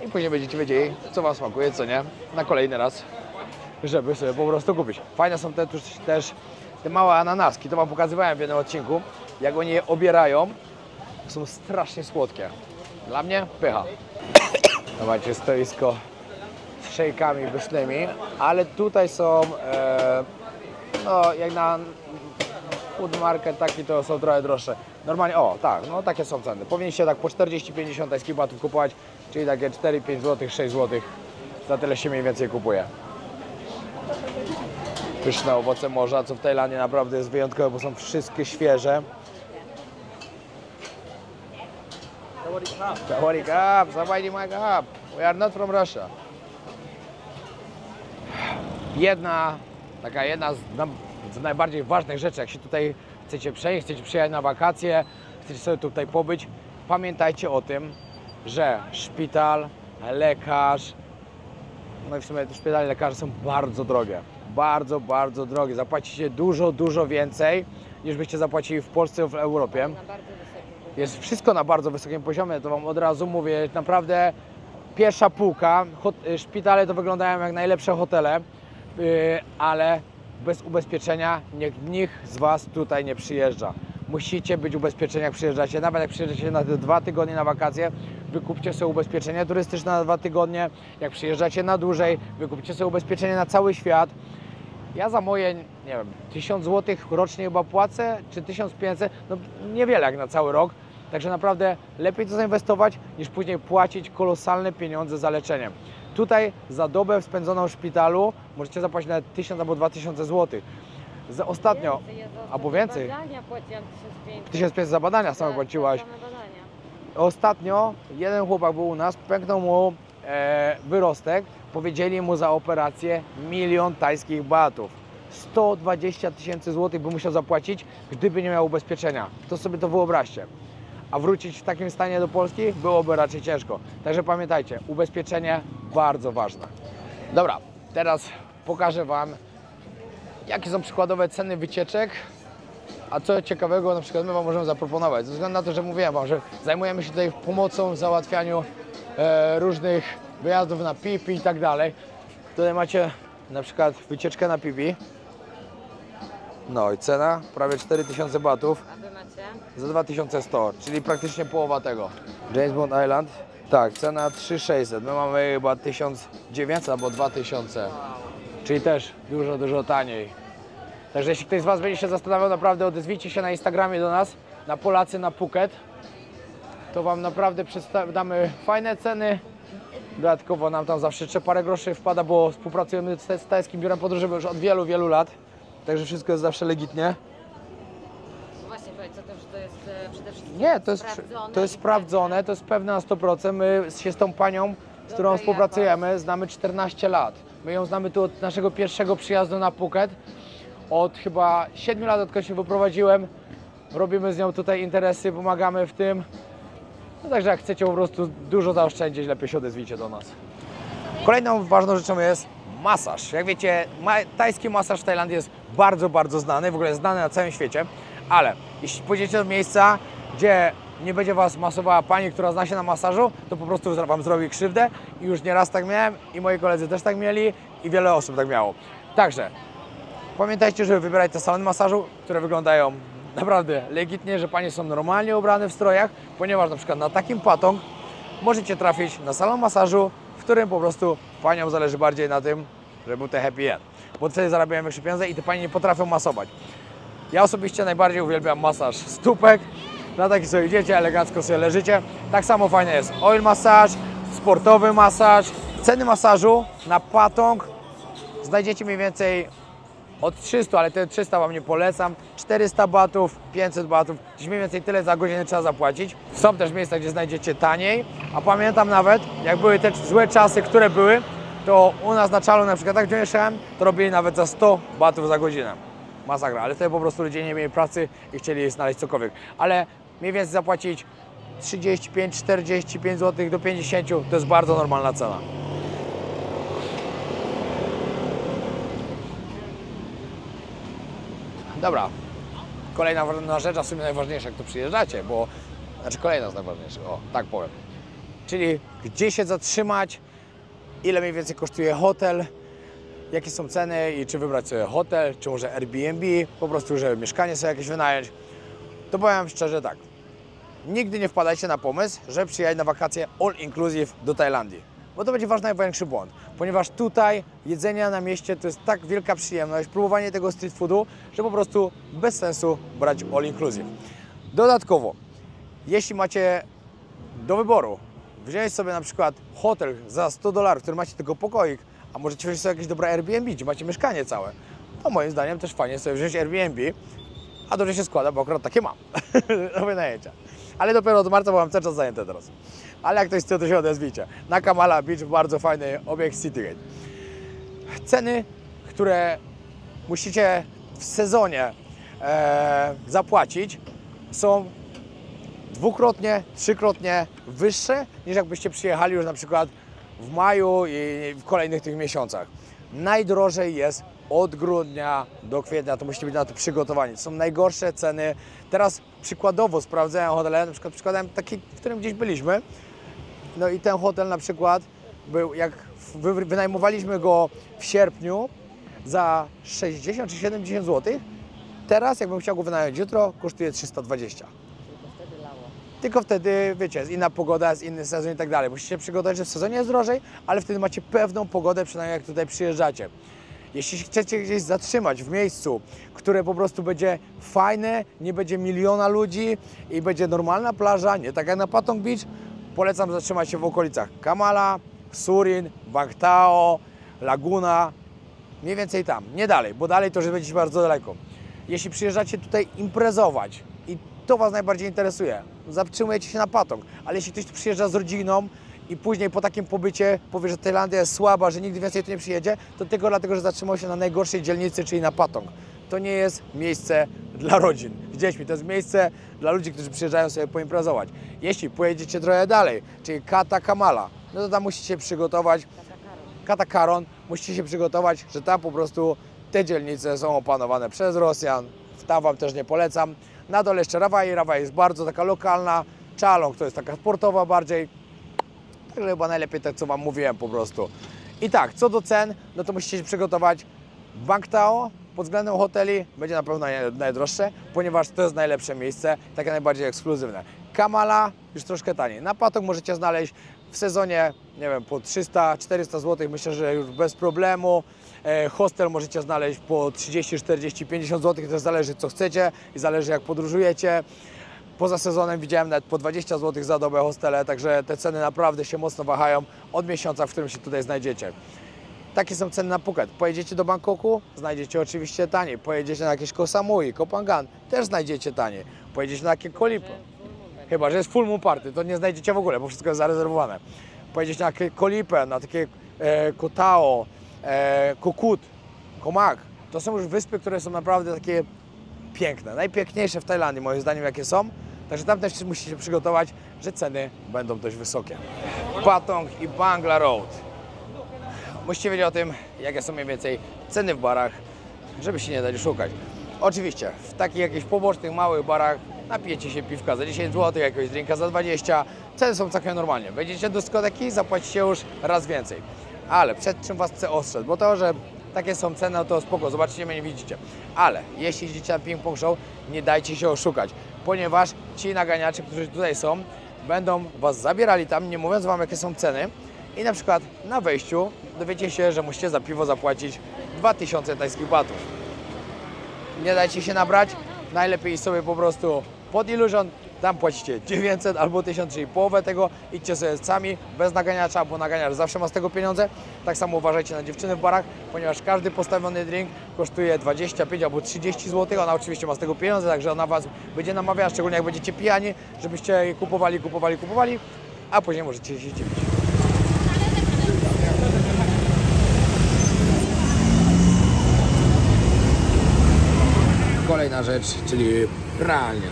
i później będziecie wiedzieli, co Wam smakuje, co nie, na kolejny raz, żeby sobie po prostu kupić. Fajne są też te małe ananaski, to Wam pokazywałem w jednym odcinku, jak oni je obierają, są strasznie słodkie. Dla mnie pycha. Macie stoisko z szejkami pysznymi, ale tutaj są, no jak na food market taki, to są trochę droższe. Normalnie, o tak, no takie są ceny. Powinniście tak po 40-50 tajskich batów kupować, czyli takie 4-5 zł, 6 zł. Za tyle się mniej więcej kupuje. Pyszne owoce morza, co w Tajlandii naprawdę jest wyjątkowe, bo są wszystkie świeże. Sawadee-kap, we are not from Russia. Jedna z najbardziej ważnych rzeczy, jak się tutaj chcecie przenieść, chcecie przyjechać na wakacje, chcecie sobie tutaj pobyć, pamiętajcie o tym, że szpital, lekarz, no i w sumie szpitale, lekarze są bardzo drogie. Bardzo drogie. Zapłacicie dużo więcej, niż byście zapłacili w Polsce lub w Europie. Jest wszystko na bardzo wysokim poziomie, to Wam od razu mówię, naprawdę pierwsza półka, szpitale to wyglądają jak najlepsze hotele, ale bez ubezpieczenia nikt z Was tutaj nie przyjeżdża. Musicie być ubezpieczeni, jak przyjeżdżacie, nawet jak przyjeżdżacie na te 2 tygodnie na wakacje, wykupcie sobie ubezpieczenie turystyczne na 2 tygodnie, jak przyjeżdżacie na dłużej, wykupcie sobie ubezpieczenie na cały świat Ja za moje, nie wiem, 1000 zł rocznie chyba płacę, czy 1500, no niewiele jak na cały rok. Także naprawdę lepiej to zainwestować, niż później płacić kolosalne pieniądze za leczenie. Tutaj za dobę spędzoną w szpitalu możecie zapłacić nawet 1000 albo 2000 zł. Ostatnio, albo więcej, Badania płaciłam 1500. 1500 za badania same płaciłaś. Same badania. Ostatnio jeden chłopak był u nas, pęknął mu wyrostek, powiedzieli mu za operację 1 000 000 tajskich bahtów. 120 000 złotych by musiał zapłacić, gdyby nie miał ubezpieczenia. To sobie to wyobraźcie. A wrócić w takim stanie do Polski byłoby raczej ciężko. Także pamiętajcie, ubezpieczenie bardzo ważne. Dobra, teraz pokażę Wam, jakie są przykładowe ceny wycieczek, a co ciekawego na przykład my Wam możemy zaproponować. Ze względu na to, że mówiłem Wam, że zajmujemy się tutaj pomocą w załatwianiu różnych wyjazdów na Pipi i tak dalej. Tutaj macie na przykład wycieczkę na Pipi. No i cena prawie 4000 bahtów A wy macie? za 2100, czyli praktycznie połowa tego. James Bond Island. Tak, cena 3600. My mamy chyba 1900 albo 2000. Czyli też dużo taniej. Także jeśli ktoś z Was będzie się zastanawiał, naprawdę odezwijcie się na Instagramie do nas, na Polacy na Phuket. To Wam naprawdę damy fajne ceny. Dodatkowo nam tam zawsze jeszcze parę groszy wpada, bo współpracujemy z Tajskim Biurem Podróży już od wielu lat. Także wszystko jest zawsze legitnie. Właśnie powiedz o tym, że to jest przede wszystkim Nie, to jest sprawdzone. sprawdzone, to jest pewne na 100%. My się z tą panią, z którą Dobrej współpracujemy, znamy 14 lat. My ją znamy tu od naszego pierwszego przyjazdu na Phuket. Od chyba 7 lat, odkąd się wyprowadziłem. Robimy z nią tutaj interesy, pomagamy w tym. No także jak chcecie po prostu dużo zaoszczędzić, lepiej się odezwijcie do nas. Kolejną ważną rzeczą jest masaż. Jak wiecie, tajski masaż w Tajlandii jest bardzo znany, w ogóle jest znany na całym świecie. Ale jeśli pójdziecie do miejsca, gdzie nie będzie Was masowała pani, która zna się na masażu, to po prostu Wam zrobi krzywdę. I już nieraz tak miałem i moi koledzy też tak mieli i wiele osób tak miało. Także pamiętajcie, żeby wybierać te salony masażu, które wyglądają naprawdę legitnie, że panie są normalnie ubrane w strojach, ponieważ na przykład na takim patong możecie trafić na salon masażu, w którym po prostu paniom zależy bardziej na tym, żeby był ten happy end. Bo wtedy zarabiają większe pieniądze i te panie nie potrafią masować. Ja osobiście najbardziej uwielbiam masaż stópek. Na taki sobie idziecie, elegancko sobie leżycie. Tak samo fajny jest oil masaż, sportowy masaż. Ceny masażu na patong znajdziecie mniej więcej od 300, ale te 300 Wam nie polecam. 400 bahtów, 500 bahtów, gdzieś mniej więcej tyle za godzinę trzeba zapłacić. Są też miejsca, gdzie znajdziecie taniej, a pamiętam nawet, jak były te złe czasy, które były, to u nas na Czalu, na przykład tak gdzie mieszkałem, to robili nawet za 100 bahtów za godzinę. Masakra, ale wtedy po prostu ludzie nie mieli pracy i chcieli znaleźć cokolwiek. Ale mniej więcej zapłacić 35, 45 zł do 50 to jest bardzo normalna cena. Dobra, kolejna ważna rzecz, a w sumie najważniejsza, jak tu przyjeżdżacie, bo, znaczy kolejna z najważniejszych, o, tak powiem. Czyli gdzie się zatrzymać, ile mniej więcej kosztuje hotel, jakie są ceny i czy wybrać sobie hotel, czy może Airbnb, po prostu, żeby mieszkanie sobie jakieś wynająć. To powiem szczerze tak, nigdy nie wpadajcie na pomysł, że przyjechać na wakacje all inclusive do Tajlandii. Bo to będzie wasz największy błąd, ponieważ tutaj jedzenie na mieście to jest tak wielka przyjemność, próbowanie tego street foodu, że po prostu bez sensu brać all inclusive. Dodatkowo, jeśli macie do wyboru wziąć sobie na przykład hotel za $100, który macie tylko pokoik, a możecie wziąć sobie jakieś dobre Airbnb, gdzie macie mieszkanie całe, to moim zdaniem też fajnie sobie wziąć Airbnb, a dobrze się składa, bo akurat takie mam do wynajęcia. Ale dopiero od marca, bo mam cały czas zajęte teraz. Ale jak ktoś chce, to się odezwijcie. Na Kamala Beach, bardzo fajny obiekt Citygate. Ceny, które musicie w sezonie zapłacić, są dwukrotnie, trzykrotnie wyższe, niż jakbyście przyjechali już na przykład w maju i w kolejnych tych miesiącach. Najdrożej jest od grudnia do kwietnia, to musicie być na to przygotowani. To są najgorsze ceny. Teraz przykładowo sprawdzałem hotele, na przykład przykładem taki, w którym gdzieś byliśmy. No i ten hotel na przykład był, jak wynajmowaliśmy go w sierpniu za 60 czy 70 zł. Teraz, jakbym chciał go wynająć jutro, kosztuje 320. Tylko wtedy, wiecie, jest inna pogoda, jest inny sezon i tak dalej. Musicie przygotować, że w sezonie jest drożej, ale wtedy macie pewną pogodę, przynajmniej jak tutaj przyjeżdżacie. Jeśli chcecie gdzieś zatrzymać w miejscu, które po prostu będzie fajne, nie będzie miliona ludzi i będzie normalna plaża, nie tak jak na Patong Beach, polecam zatrzymać się w okolicach Kamala, Surin, Bang Tao, Laguna, mniej więcej tam, nie dalej, bo dalej to już będzie bardzo daleko. Jeśli przyjeżdżacie tutaj imprezować i to Was najbardziej interesuje, zatrzymujecie się na Patong, ale jeśli ktoś tu przyjeżdża z rodziną i później po takim pobycie powie, że Tajlandia jest słaba, że nigdy więcej tu nie przyjedzie, to tylko dlatego, że zatrzymał się na najgorszej dzielnicy, czyli na Patong. To nie jest miejsce dla rodzin z dziećmi, to jest miejsce dla ludzi, którzy przyjeżdżają sobie poimprezować. Jeśli pojedziecie trochę dalej, czyli Kata Kamala, no to tam musicie przygotować, Kata Karon, musicie się przygotować, że tam po prostu te dzielnice są opanowane przez Rosjan, tam Wam też nie polecam. Na dole jeszcze Rawai, Rawai jest bardzo taka lokalna, Chalong to jest taka sportowa bardziej, także chyba najlepiej tak, co Wam mówiłem po prostu. I tak, co do cen, no to musicie się przygotować. Bang Tao pod względem hoteli będzie na pewno najdroższe, ponieważ to jest najlepsze miejsce, takie najbardziej ekskluzywne. Kamala już troszkę taniej. Na Patong możecie znaleźć w sezonie, nie wiem, po 300-400 zł, myślę, że już bez problemu. Hostel możecie znaleźć po 30, 40, 50 zł, to zależy co chcecie i zależy jak podróżujecie. Poza sezonem widziałem nawet po 20 zł za dobę hostele, także te ceny naprawdę się mocno wahają od miesiąca, w którym się tutaj znajdziecie. Takie są ceny na Phuket. Pojedziecie do Bangkoku, znajdziecie oczywiście taniej. Pojedziecie na jakieś Koh Samui, Koh Phangan, też znajdziecie taniej. Pojedziecie na takie Koh Lipa, chyba że jest full moon party, to nie znajdziecie w ogóle, bo wszystko jest zarezerwowane. Pojedziecie na Koh Lipę, na takie Koh Tao, Koh Kut, Koh Mak. To są już wyspy, które są naprawdę takie piękne, najpiękniejsze w Tajlandii moim zdaniem jakie są. Także tam też musicie się przygotować, że ceny będą dość wysokie. Patong i Bangla Road. Musicie wiedzieć o tym, jakie są mniej więcej ceny w barach, żeby się nie dać szukać. Oczywiście w takich jakichś pobocznych, małych barach napijecie się piwka za 10 zł, jakiegoś drinka za 20, ceny są całkiem normalnie. Wejdziecie do dyskoteki, zapłacicie już raz więcej. Ale przed czym Was chcę ostrzec, bo to, że takie są ceny, no to spoko, zobaczycie, mnie nie widzicie. Ale jeśli idziecie na ping-pong show, nie dajcie się oszukać, ponieważ ci naganiacze, którzy tutaj są, będą Was zabierali tam, nie mówiąc Wam, jakie są ceny. I na przykład na wejściu dowiecie się, że musicie za piwo zapłacić 2000 tajskich batów. Nie dajcie się nabrać, najlepiej sobie po prostu pod Illusion, tam płacicie 900 albo 1000, czyli połowę tego, idźcie sobie sami, bez naganiacza, bo naganiacz zawsze ma z tego pieniądze. Tak samo uważajcie na dziewczyny w barach, ponieważ każdy postawiony drink kosztuje 25 albo 30 zł, ona oczywiście ma z tego pieniądze, także ona Was będzie namawiała, szczególnie jak będziecie pijani, żebyście je kupowali, a później możecie się dziwić. Kolejna rzecz, czyli pralnia.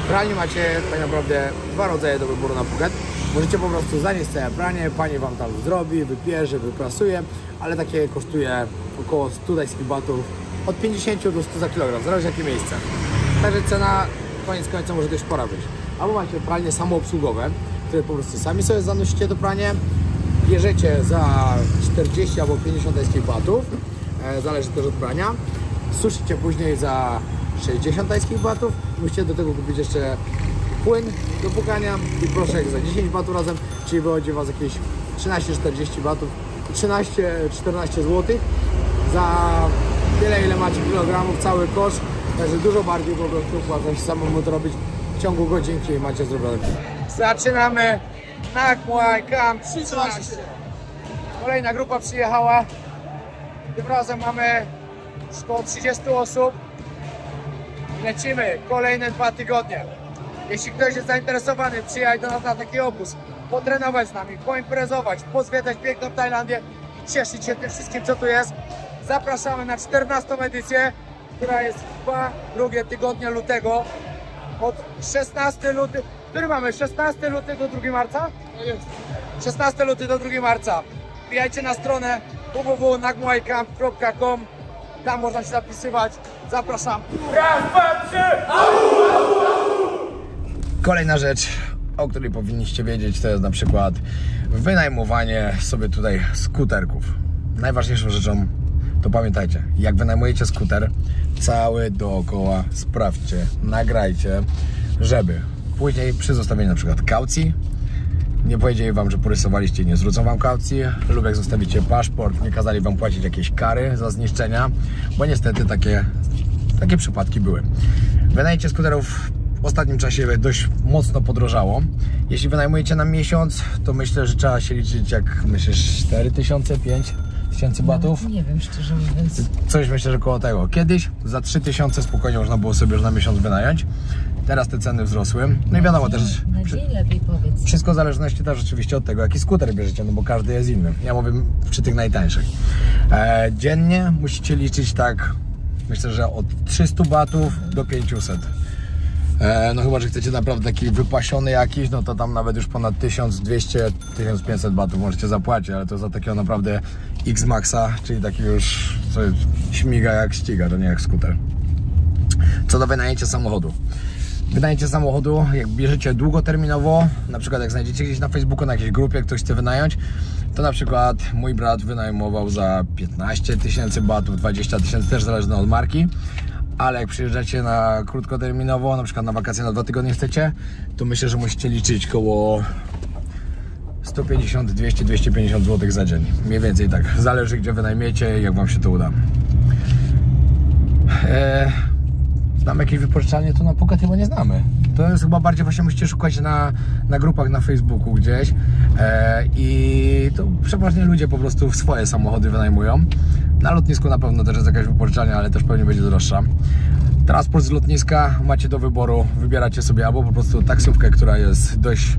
W pralni macie tak naprawdę dwa rodzaje do wyboru na Phuket. Możecie po prostu zanieść całe pranie, pani Wam tam zrobi, wypierze, wyprasuje, ale takie kosztuje około 100 tajskich batów, od 50 do 100 za kilogram, zależy jakie miejsce. Także cena koniec końca może dość spora być. Albo macie pralnie samoobsługowe, które po prostu sami sobie zanosicie do prania, bierzecie za 40 albo 50 tajskich batów, zależy też od prania. Suszycie później za 60 tajskich batów. Musicie do tego kupić jeszcze płyn do płukania i proszek za 10 batów razem, czyli wychodzi Was jakieś 13-40 batów, 13-14 zł za tyle, ile macie kilogramów, cały kosz. Także dużo bardziej po prostu opłaca się samemu to robić w ciągu godzinki i macie zrobione. Zaczynamy Nag Muay Camp 13. Kolejna grupa przyjechała. Tym razem mamy około 30 osób. Lecimy kolejne 2 tygodnie. Jeśli ktoś jest zainteresowany, przyjechać do nas na taki obóz, potrenować z nami, poimprezować, pozwiedzać piękną Tajlandię i cieszyć się tym wszystkim, co tu jest, zapraszamy na 14. edycję, która jest drugie tygodnie lutego. Od 16 luty, który mamy? 16 luty do 2 marca? 16 luty do 2 marca. Wbijajcie na stronę www.nagmuaycamp.com. Tam można się zapisywać. Zapraszam. Raz, dwa, trzy! Kolejna rzecz, o której powinniście wiedzieć, to jest na przykład wynajmowanie sobie tutaj skuterków. Najważniejszą rzeczą to pamiętajcie, jak wynajmujecie skuter, cały dookoła sprawdźcie, nagrajcie, żeby później przy zostawieniu na przykład kaucji nie powiedzieli wam, że porysowaliście, nie zwrócą wam kaucji, lub jak zostawicie paszport, nie kazali wam płacić jakieś kary za zniszczenia, bo niestety takie przypadki były. Wynajęcie skuterów w ostatnim czasie dość mocno podrożało. Jeśli wynajmujecie na miesiąc, to myślę, że trzeba się liczyć, jak myślisz, 4000, 5000 batów? Nie wiem, szczerze mówiąc. Coś myślę, że koło tego. Kiedyś za 3000 spokojnie można było sobie już na miesiąc wynająć. Teraz te ceny wzrosły. No i wiadomo też, Na dzień lepiej powiedz. wszystko w zależności też oczywiście od tego, jaki skuter bierzecie, no bo każdy jest inny. Ja mówię przy tych najtańszych. Dziennie musicie liczyć tak, myślę, że od 300 batów do 500. No chyba, że chcecie naprawdę taki wypasiony jakiś, no to tam nawet już ponad 1200-1500 batów możecie zapłacić, ale to za takiego naprawdę X-Maxa, czyli taki już, co śmiga jak ściga, to nie jak skuter. Co do wynajęcia samochodu. Wynajęcie samochodu, jak bierzecie długoterminowo, na przykład jak znajdziecie gdzieś na Facebooku, na jakiejś grupie, ktoś chce wynająć, to na przykład mój brat wynajmował za 15 000 batów, 20 000, też zależne od marki. Ale jak przyjeżdżacie na krótkoterminowo, na przykład na wakacje na 2 tygodnie chcecie, to myślę, że musicie liczyć koło 150, 200, 250 zł za dzień. Mniej więcej tak. Zależy, gdzie wynajmiecie i jak wam się to uda. Znamy jakieś wypożyczalnie, to na Puket chyba nie znamy. To jest chyba bardziej właśnie musicie szukać na grupach na Facebooku gdzieś. I to przeważnie ludzie po prostu swoje samochody wynajmują. Na lotnisku na pewno też jest jakaś wypożyczalnia, ale też pewnie będzie droższa. Transport z lotniska macie do wyboru, wybieracie sobie albo po prostu taksówkę, która jest dość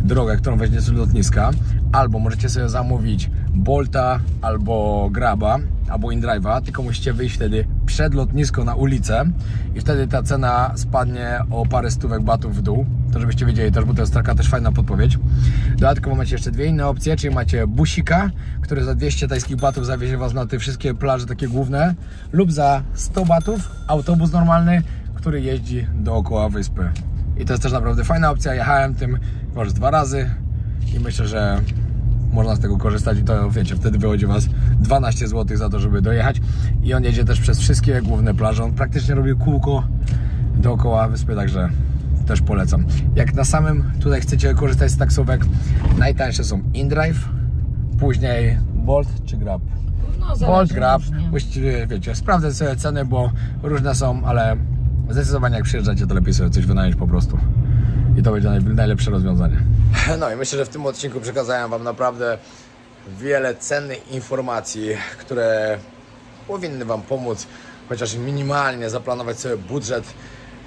droga, którą weźmiecie z lotniska, albo możecie sobie zamówić Bolta, albo Graba, albo InDrive'a, tylko musicie wyjść wtedy przed lotnisko na ulicę i wtedy ta cena spadnie o parę stówek batów w dół, to żebyście wiedzieli też, bo to jest taka też fajna podpowiedź. Dodatkowo macie jeszcze dwie inne opcje, czyli macie busika, który za 200 tajskich batów zawiezie was na te wszystkie plaże takie główne, lub za 100 batów autobus normalny, który jeździ dookoła wyspy. I to jest też naprawdę fajna opcja. Jechałem tym może 2 razy i myślę, że można z tego korzystać i to wiecie, wtedy wychodzi was 12 zł za to, żeby dojechać. I on jedzie też przez wszystkie główne plaże. On praktycznie robi kółko dookoła wyspy, także też polecam. Jak na samym tutaj chcecie korzystać z taksówek, najtańsze są InDrive, później Bolt czy Grab. No, Bolt, Grab, właściwie wiecie, sprawdzę sobie ceny, bo różne są, ale zdecydowanie jak przyjeżdżacie, to lepiej sobie coś wynająć po prostu. I to będzie najlepsze rozwiązanie. No i myślę, że w tym odcinku przekazałem wam naprawdę wiele cennych informacji, które powinny wam pomóc chociaż minimalnie zaplanować sobie budżet,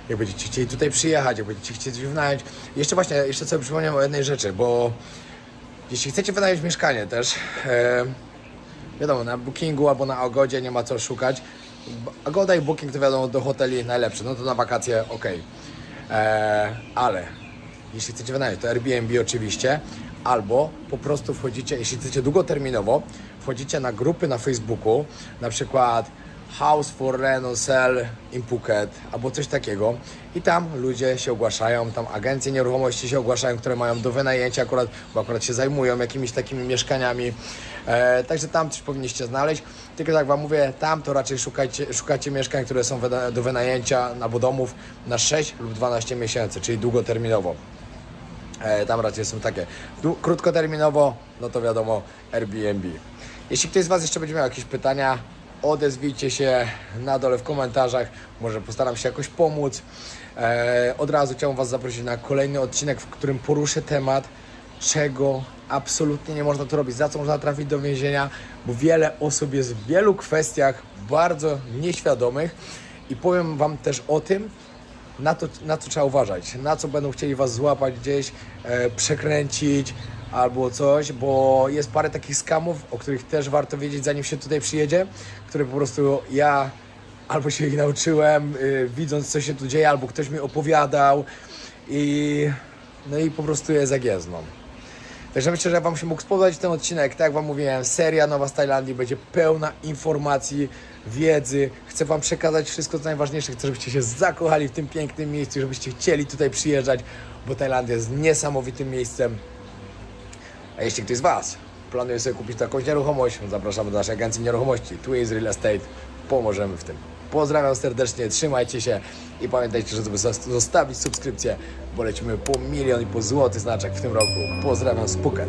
jak będziecie chcieli tutaj przyjechać, jak będziecie chcieli coś wynająć. Jeszcze sobie przypomniałem o jednej rzeczy, bo jeśli chcecie wynająć mieszkanie też, wiadomo, na Bookingu albo na Agodzie nie ma co szukać. Agoda i Booking to wiadomo, do hoteli najlepsze, no to na wakacje ok. Ale jeśli chcecie wynająć, to Airbnb oczywiście, albo po prostu wchodzicie, jeśli chcecie długoterminowo, wchodzicie na grupy na Facebooku, na przykład House for Rent or Sell in Phuket, albo coś takiego i tam ludzie się ogłaszają, tam agencje nieruchomości się ogłaszają, które mają do wynajęcia akurat, bo akurat się zajmują jakimiś takimi mieszkaniami, także tam coś powinniście znaleźć, tylko tak wam mówię, tam to raczej szukacie mieszkań, które są do wynajęcia albo domów na 6 lub 12 miesięcy, czyli długoterminowo. Tam raczej są takie. Krótkoterminowo, no to wiadomo, Airbnb. Jeśli ktoś z was jeszcze będzie miał jakieś pytania, odezwijcie się na dole w komentarzach, może postaram się jakoś pomóc. Od razu chciałbym was zaprosić na kolejny odcinek, w którym poruszę temat, czego absolutnie nie można tu robić, za co można trafić do więzienia, bo wiele osób jest w wielu kwestiach bardzo nieświadomych i powiem wam też o tym, na co trzeba uważać, na co będą chcieli was złapać gdzieś, przekręcić albo coś, bo jest parę takich skamów, o których też warto wiedzieć, zanim się tutaj przyjedzie, które po prostu ja albo się ich nauczyłem, widząc co się tu dzieje, albo ktoś mi opowiadał no i po prostu jest jak jest, no. Także myślę, że wam się mógł spodobać ten odcinek. Tak jak wam mówiłem, seria nowa z Tajlandii będzie pełna informacji, wiedzy. Chcę wam przekazać wszystko co najważniejsze. Chcę, żebyście się zakochali w tym pięknym miejscu, żebyście chcieli tutaj przyjeżdżać, bo Tajlandia jest niesamowitym miejscem. A jeśli ktoś z was planuje sobie kupić jakąś nieruchomość, zapraszamy do naszej agencji nieruchomości Twins Real Estate. Pomożemy w tym. Pozdrawiam serdecznie, trzymajcie się i pamiętajcie, żeby zostawić subskrypcję, bo lecimy po 1,5 miliona złotych znaczek w tym roku. Pozdrawiam z Phuket.